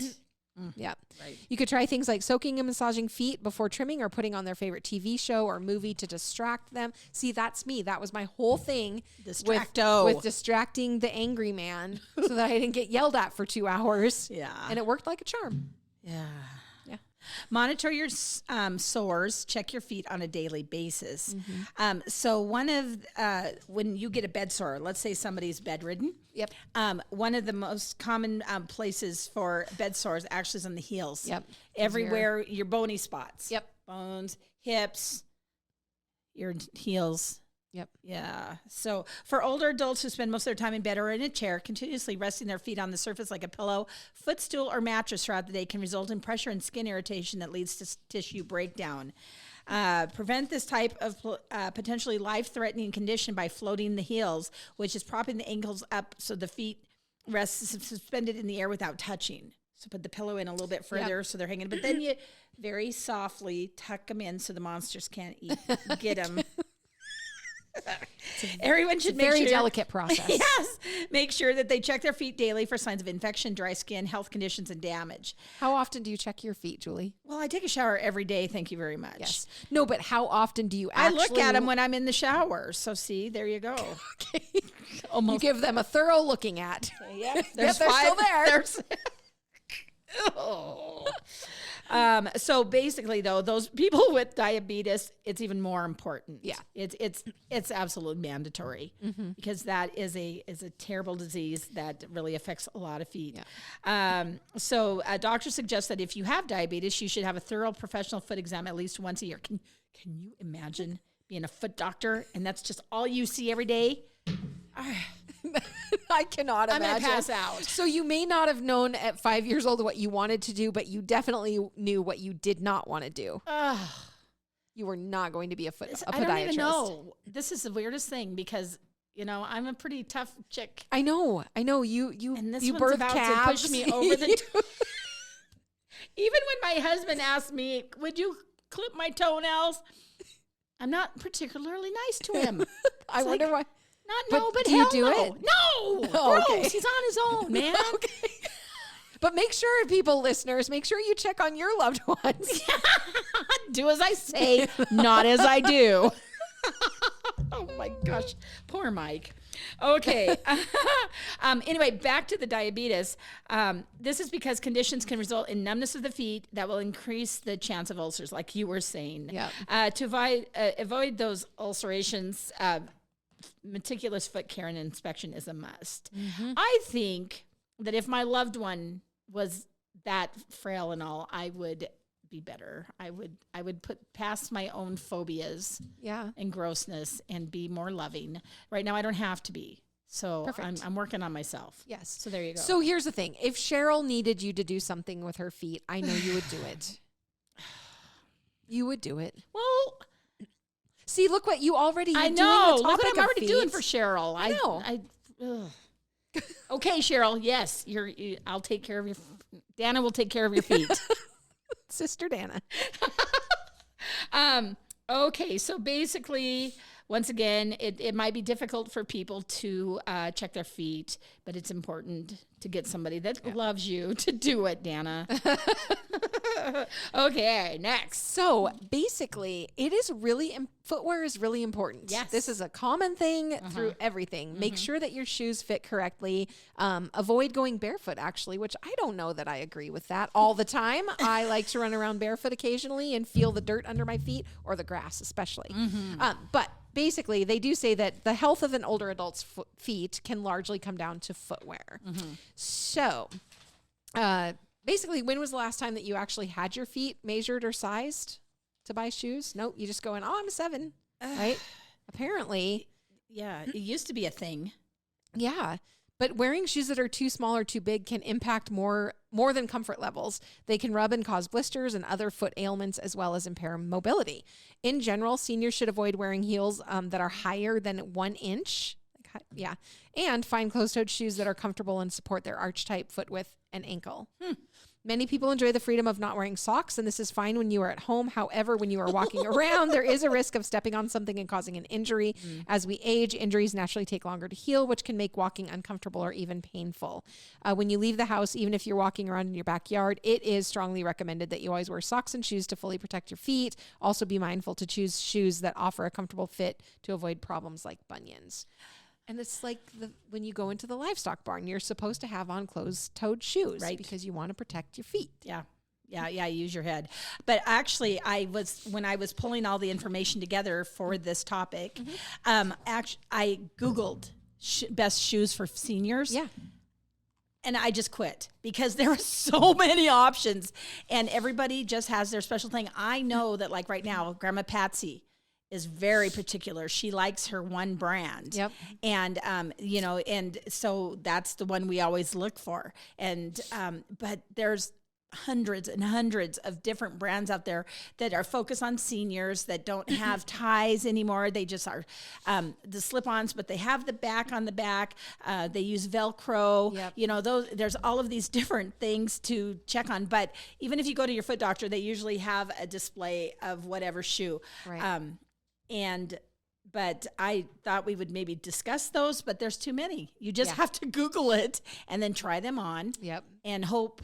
Yeah. Right. You could try things like soaking and massaging feet before trimming, or putting on their favorite TV show or movie to distract them. See, that's me. That was my whole thing with distracting the angry man so that I didn't get yelled at for 2 hours. Yeah. And it worked like a charm. Yeah. Monitor your sores. Check your feet on a daily basis. So when you get a bed sore, let's say somebody's bedridden. Yep. One of the most common places for bed sores actually is on the heels. Yep. Everywhere, your bony spots. Yep. Bones, hips, your heels. Yep. Yeah. So for older adults who spend most of their time in bed or in a chair, continuously resting their feet on the surface like a pillow, footstool, or mattress throughout the day can result in pressure and skin irritation that leads to tissue breakdown. Prevent this type of potentially life-threatening condition by floating the heels, which is propping the ankles up so the feet rest suspended in the air without touching. So put the pillow in a little bit further so they're hanging. But then you very softly tuck them in so the monsters can't get them. Everyone should make very sure, delicate process. Yes, make sure that they check their feet daily for signs of infection, dry skin, health conditions, and damage. How often do you check your feet, Julie? Well, I take a shower every day. Thank you very much. Yes. No, but how often do you actually? I look at them when I'm in the shower. So see, there you go. Okay. You give them a thorough looking at. Yeah, they're still there. So basically, though, those people with diabetes, it's even more important. Yeah, it's absolutely mandatory because that is a terrible disease that really affects a lot of feet. Yeah. So a doctor suggests that if you have diabetes, you should have a thorough professional foot exam at least once a year. Can you imagine being a foot doctor and that's just all you see every day? I cannot imagine. I'm going to pass out. So you may not have known at 5 years old what you wanted to do, but you definitely knew what you did not want to do. You were not going to be a podiatrist. I don't even know. This is the weirdest thing because, I'm a pretty tough chick. I know. You and this you one's birth about calves. to push me over the Even when my husband asked me, would you clip my toenails? I'm not particularly nice to him. I wonder why. But do you do no. it? No. Oh, Gross. okay. He's on his own, man. Okay. But make sure, listeners, make sure you check on your loved ones. Do as I say, not as I do. Oh my gosh. Poor Mike. Okay. Anyway, back to the diabetes. This is because conditions can result in numbness of the feet that will increase the chance of ulcers, like you were saying. Yeah. To avoid those ulcerations, meticulous foot care and inspection is a must. I think that if my loved one was that frail and all, I would be better. I would put past my own phobias and grossness and be more loving. Right now I don't have to be. So I'm working on myself. Yes. So there you go. So here's the thing. If Cheryl needed you to do something with her feet, I know you would do it. You would do it. Well, see, look what you already I doing know. the Look what topic I'm of already doing feet. for Cheryl. I know. Okay, Cheryl. Yes, I'll take care of your. Dana will take care of your feet. Sister Dana. Okay, so basically, once again, it might be difficult for people to check their feet, but it's important to get somebody that loves you to do it, Dana. Okay, next. So basically, it is really footwear is really important. Yes. This is a common thing through everything. Make sure that your shoes fit correctly. Avoid going barefoot, actually, which I don't know that I agree with that all the time. I like to run around barefoot occasionally and feel the dirt under my feet or the grass, especially. But basically, they do say that the health of an older adult's feet can largely come down to footwear. So, basically, when was the last time that you actually had your feet measured or sized to buy shoes? Nope, you just go in, I'm a 7, right? Apparently. Yeah, it used to be a thing. Yeah. But wearing shoes that are too small or too big can impact more than comfort levels. They can rub and cause blisters and other foot ailments, as well as impair mobility. In general, seniors should avoid wearing heels that are higher than 1 inch. And find closed-toed shoes that are comfortable and support their arch-type foot width and ankle. Many people enjoy the freedom of not wearing socks, and this is fine when you are at home. However, when you are walking around, there is a risk of stepping on something and causing an injury. As we age, injuries naturally take longer to heal, which can make walking uncomfortable or even painful. When you leave the house, even if you're walking around in your backyard, it is strongly recommended that you always wear socks and shoes to fully protect your feet. Also, be mindful to choose shoes that offer a comfortable fit to avoid problems like bunions. And it's like when you go into the livestock barn, you're supposed to have on closed-toed shoes, right? Because you want to protect your feet. Yeah, use your head. But actually, when I was pulling all the information together for this topic, I Googled best shoes for seniors. Yeah. And I just quit because there were so many options and everybody just has their special thing. I know that like right now, Grandma Patsy is very particular. She likes her one brand. Yep. And, and so that's the one we always look for. And, but there's hundreds and hundreds of different brands out there that are focused on seniors that don't have ties anymore. They just are the slip-ons, but they have the back on the back. They use Velcro. Yep. There's all of these different things to check on. But even if you go to your foot doctor, they usually have a display of whatever shoe. Right. But I thought we would maybe discuss those, but there's too many. You just have to Google it and then try them on. Yep. And hope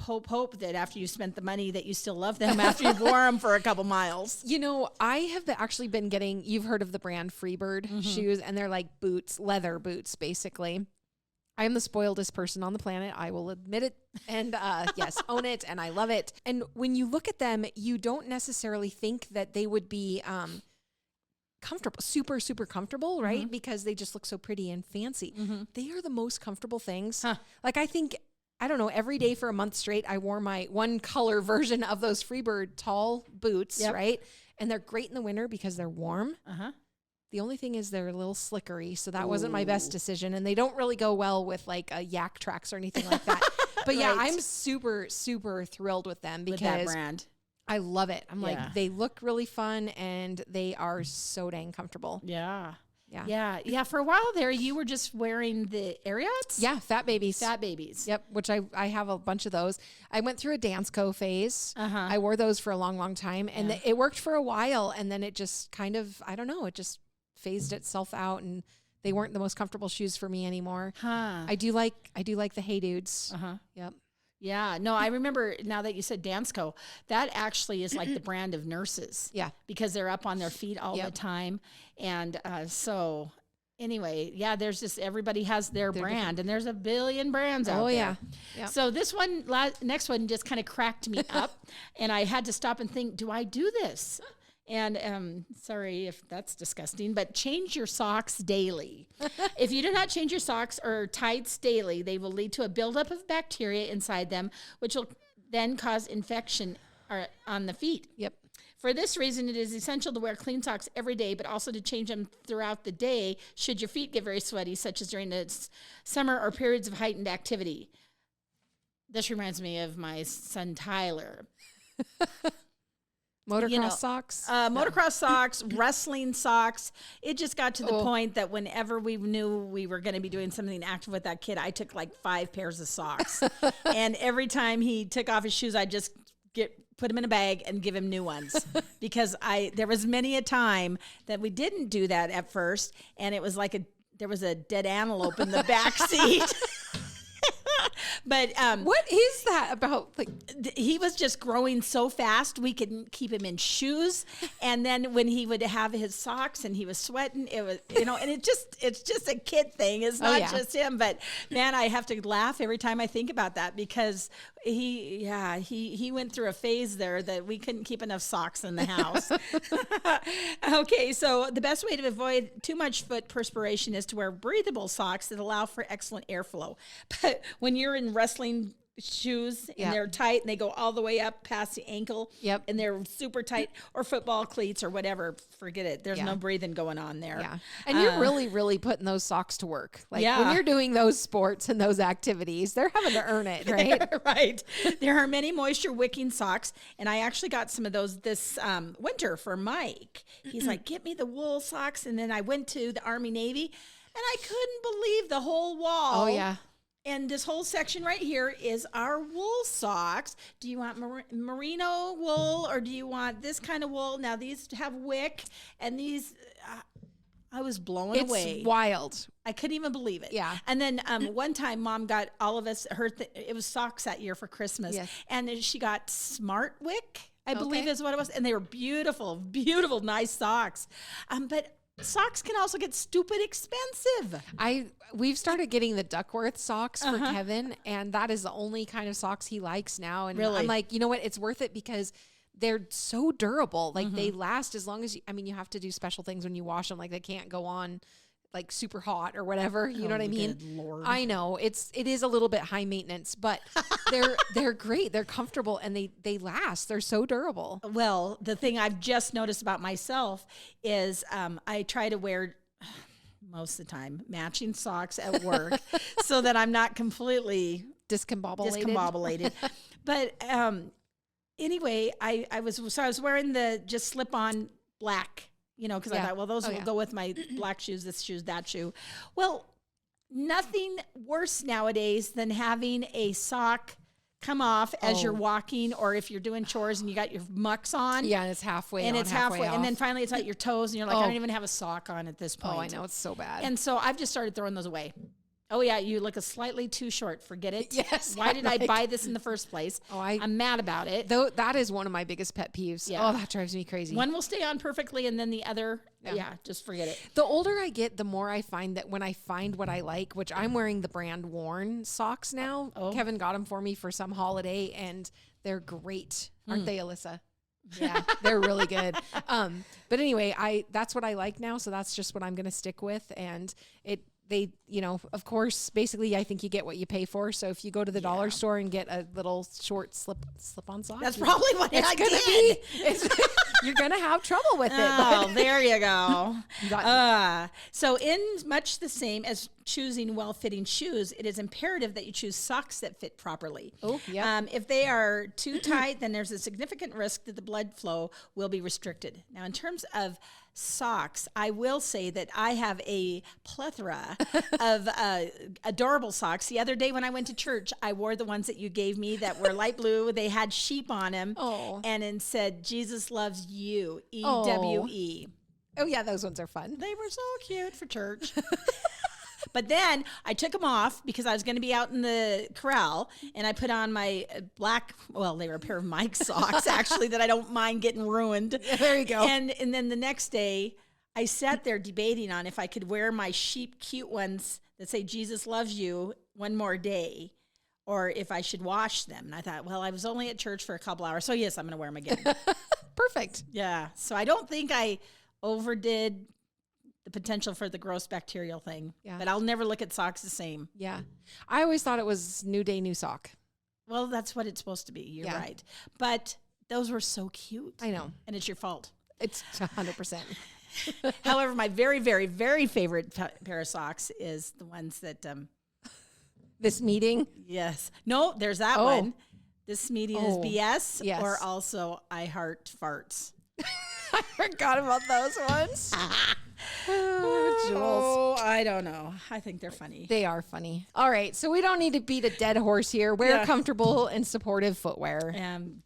that after you spent the money that you still love them after you've worn them for a couple miles. I have actually been getting, you've heard of the brand Freebird shoes, and they're like boots, leather boots, basically. I am the spoiledest person on the planet. I will admit it. And yes, own it. And I love it. And when you look at them, you don't necessarily think that they would be comfortable, super, super comfortable, right? Because they just look so pretty and fancy. They are the most comfortable things. Like I think, I don't know, every day for a month straight, I wore my one color version of those Freebird tall boots, right? And they're great in the winter because they're warm. The only thing is they're a little slickery, so that wasn't my best decision. And they don't really go well with like a Yak Tracks or anything like that. But yeah, I'm super, super thrilled with them because with that brand. I love it. I'm like, they look really fun and they are so dang comfortable. Yeah. For a while there, you were just wearing the Ariats? Yeah, Fat Babies. Yep, which I have a bunch of those. I went through a Danceco phase. I wore those for a long, long time. And it worked for a while. And then it just kind of, I don't know, it just phased itself out. And they weren't the most comfortable shoes for me anymore. I do like the Hey Dudes. Yep. Yeah, no, I remember now that you said Danceco, that actually is like the brand of nurses. Yeah. Because they're up on their feet all the time. And so anyway, there's just, everybody has their brand and there's a billion brands out there. Yeah. So this one, next one just kind of cracked me up and I had to stop and think, do I do this? And sorry if that's disgusting, but change your socks daily. If you do not change your socks or tights daily, they will lead to a buildup of bacteria inside them, which will then cause infection on the feet. Yep. For this reason, it is essential to wear clean socks every day, but also to change them throughout the day should your feet get very sweaty, such as during the summer or periods of heightened activity. This reminds me of my son, Tyler. Motocross socks? Motocross socks, wrestling socks. It just got to the point that whenever we knew we were going to be doing something active with that kid, I took like 5 pairs of socks. And every time he took off his shoes, I'd just put him in a bag and give him new ones. Because there was many a time that we didn't do that at first. And it was like there was a dead antelope in the back seat. But what is that about? Like he was just growing so fast, we couldn't keep him in shoes. And then when he would have his socks and he was sweating, it was, and it's just a kid thing. It's not just him. But man, I have to laugh every time I think about that because he went through a phase there that we couldn't keep enough socks in the house. Okay, so the best way to avoid too much foot perspiration is to wear breathable socks that allow for excellent airflow. But when you're in wrestling shoes and they're tight and they go all the way up past the ankle and they're super tight, or football cleats or whatever, forget it. There's no breathing going on there. Yeah. And you're really, really putting those socks to work. Like when you're doing those sports and those activities, they're having to earn it, right? Right. There are many moisture wicking socks, and I actually got some of those this winter for Mike. He's like, get me the wool socks. And then I went to the Army Navy and I couldn't believe the whole wall. Oh yeah. And this whole section right here is our wool socks. Do you want merino wool or do you want this kind of wool? Now, these have wick, and these, I was blown away. It's wild. I couldn't even believe it. Yeah. And then one time, Mom got all of us, it was socks that year for Christmas. Yes. And then she got smart wick, I believe is what it was. And they were beautiful, beautiful, nice socks. But socks can also get stupid expensive. We've started getting the Duckworth socks for Kevin, and that is the only kind of socks he likes now. And I'm like, you know what? It's worth it because they're so durable. Like they last as long as you have to do special things when you wash them. Like they can't go on like super hot or whatever. You know what I mean? Good Lord. I know it is a little bit high maintenance, but they're great. They're comfortable and they last. They're so durable. Well, the thing I've just noticed about myself is I try to wear most of the time matching socks at work so that I'm not completely discombobulated. But anyway, I was wearing the just slip on black, because I thought, well, those will go with my black shoes, this shoe, that shoe. Well, nothing worse nowadays than having a sock come off as you're walking, or if you're doing chores and you got your mucks on. Yeah, and it's halfway and on, it's halfway off. And then finally it's at your toes and you're like, I don't even have a sock on at this point. Oh, I know, it's so bad. And so I've just started throwing those away. Oh yeah, you look a slightly too short. Forget it. Yes. Why did I buy this in the first place? Oh, I'm mad about it. Though that is one of my biggest pet peeves. Yeah. Oh, that drives me crazy. One will stay on perfectly, and then the other, just forget it. The older I get, the more I find that when I find what I like, which I'm wearing the brand Worn socks now. Oh. Kevin got them for me for some holiday, and they're great, aren't they, Alyssa? Yeah, they're really good. But anyway, that's what I like now, so that's just what I'm going to stick with, and they, of course, basically, I think you get what you pay for. So if you go to the dollar store and get a little short slip-on sock, that's probably what it's going to be. You're going to have trouble with it. Oh, there you go. So in much the same as choosing well-fitting shoes, it is imperative that you choose socks that fit properly. Oh, yeah. If they are too tight, then there's a significant risk that the blood flow will be restricted. Now, in terms of socks, I will say that I have a plethora of adorable socks. The other day when I went to church, I wore the ones that you gave me that were light blue. They had sheep on them, and it said, Jesus loves you, EWE. Oh, yeah, those ones are fun. They were so cute for church. But then I took them off because I was going to be out in the corral, and I put on my black, well, they were a pair of Mike's socks, actually, that I don't mind getting ruined. Yeah, there you go. And then the next day, I sat there debating on if I could wear my sheep cute ones that say, Jesus loves you, one more day, or if I should wash them. And I thought, well, I was only at church for a couple hours, so yes, I'm going to wear them again. Perfect. Yeah. So I don't think I overdid the potential for the gross bacterial thing. Yeah. But I'll never look at socks the same. Yeah. I always thought it was new day, new sock. Well, that's what it's supposed to be. You're right. But those were so cute. I know. And it's your fault. It's 100%. However, my very, very, very favorite pair of socks is the ones that... This meeting? Yes. No, there's that one. This meeting is BS. Yes. Or also I heart farts. I forgot about those ones. Oh, I don't know. I think they're funny. They are funny. All right. So we don't need to beat a dead horse here. Wear comfortable and supportive footwear.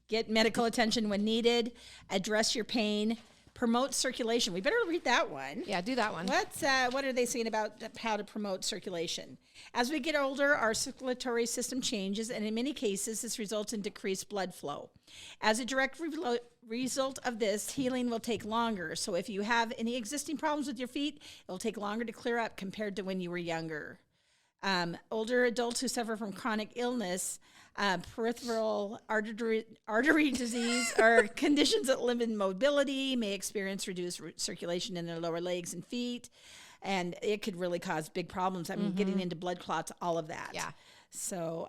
Get medical attention when needed. Address your pain. Promote circulation. We better read that one. Yeah, do that one. What are they saying about how to promote circulation? As we get older, our circulatory system changes, and in many cases, this results in decreased blood flow. As a direct result of this, healing will take longer. So if you have any existing problems with your feet, it will take longer to clear up compared to when you were younger. Older adults who suffer from chronic illness, peripheral artery disease, or conditions that limit mobility may experience reduced circulation in their lower legs and feet. And it could really cause big problems. I mean, getting into blood clots, all of that. Yeah. So,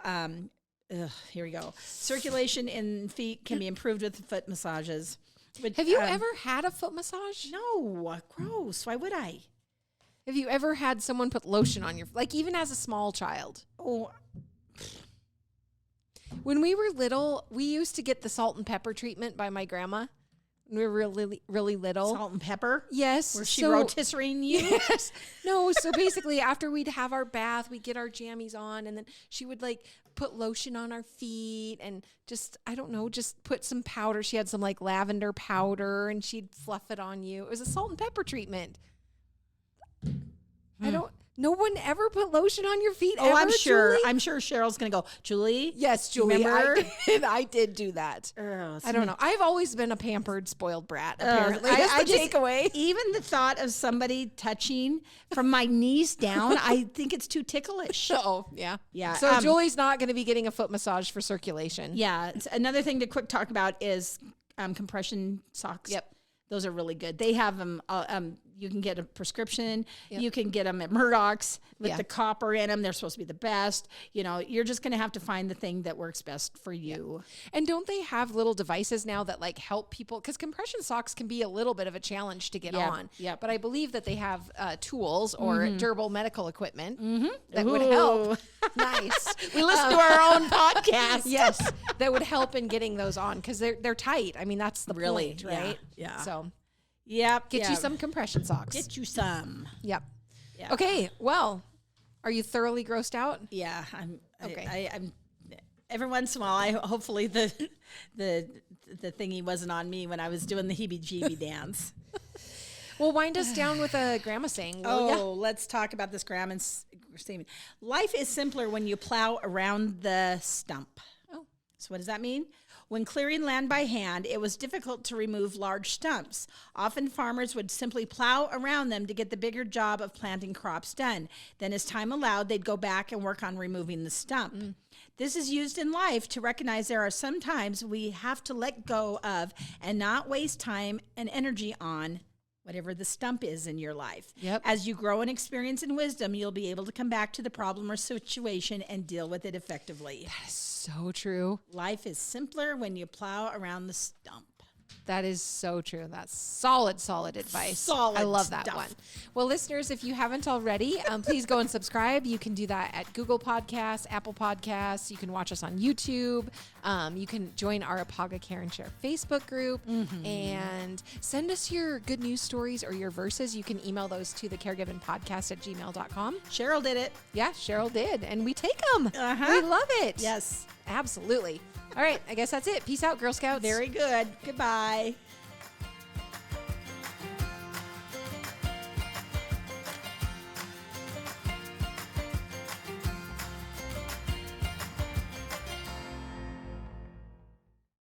here we go. Circulation in feet can be improved with foot massages. But, have you ever had a foot massage? No, gross. Why would I? Have you ever had someone put lotion on your, like even as a small child? Oh, when we were little, we used to get the salt and pepper treatment by my grandma. When we were really, really little. Salt and pepper? Yes. Were she rotisserieing you? Yes. No, so basically after we'd have our bath, we'd get our jammies on, and then she would like put lotion on our feet and just, I don't know, just put some powder. She had some like lavender powder and she'd fluff it on you. It was a salt and pepper treatment. No one ever put lotion on your feet. Oh, ever, I'm sure. Julie? I'm sure Cheryl's going to go, Julie. Yes, Julie. Remember? I did do that. I don't know. I've always been a pampered, spoiled brat, apparently. I That's the takeaway. Even the thought of somebody touching from my knees down, I think it's too ticklish. Oh, yeah. Yeah. So Julie's not going to be getting a foot massage for circulation. Yeah. Another thing to quick talk about is compression socks. Yep. Those are really good. They have them. You can get a prescription. Yep. You can get them at Murdoch's with Yeah. the copper in them. They're supposed to be the best. You know, you're just going to have to find the thing that works best for you. And don't they have little devices now that like help people? Because compression socks can be a little bit of a challenge to get on. Yeah. But I believe that they have tools or durable medical equipment that Ooh. would help. Nice. We listen to our own podcast. Yes, that would help in getting those on because they're tight. I mean, that's the Really? point, right? Yeah. So Yep. get you some compression socks. Get you some. Yep. Yeah. Okay. Well, are you thoroughly grossed out? Yeah. I'm Okay. I'm every once in a while hopefully the thingy wasn't on me when I was doing the heebie-jeebie dance. Well, wind us down with a grandma saying. Will ya? Let's talk about this grandma statement. Life is simpler when you plow around the stump. Oh. So what does that mean? When clearing land by hand, it was difficult to remove large stumps. Often farmers would simply plow around them to get the bigger job of planting crops done. Then as time allowed, they'd go back and work on removing the stump. This is used in life to recognize there are some times we have to let go of and not waste time and energy on whatever the stump is in your life. Yep. As you grow in experience and wisdom, you'll be able to come back to the problem or situation and deal with it effectively. So true. Life is simpler when you plow around the stump. That is so true. That's solid advice. Solid I love that stuff. one. Well, listeners, if you haven't already, please go and subscribe. You can do that at Google Podcasts, Apple Podcasts. You can watch us on YouTube. You can join our Apaga Care and Share Facebook group and send us your good news stories or your verses. You can email those to thecaregivenpodcast@gmail.com. Cheryl did it. Yeah, Cheryl did. And we take them. Uh-huh. We love it. Yes. Absolutely. All right. I guess that's it. Peace out, Girl Scouts. Very good. Goodbye.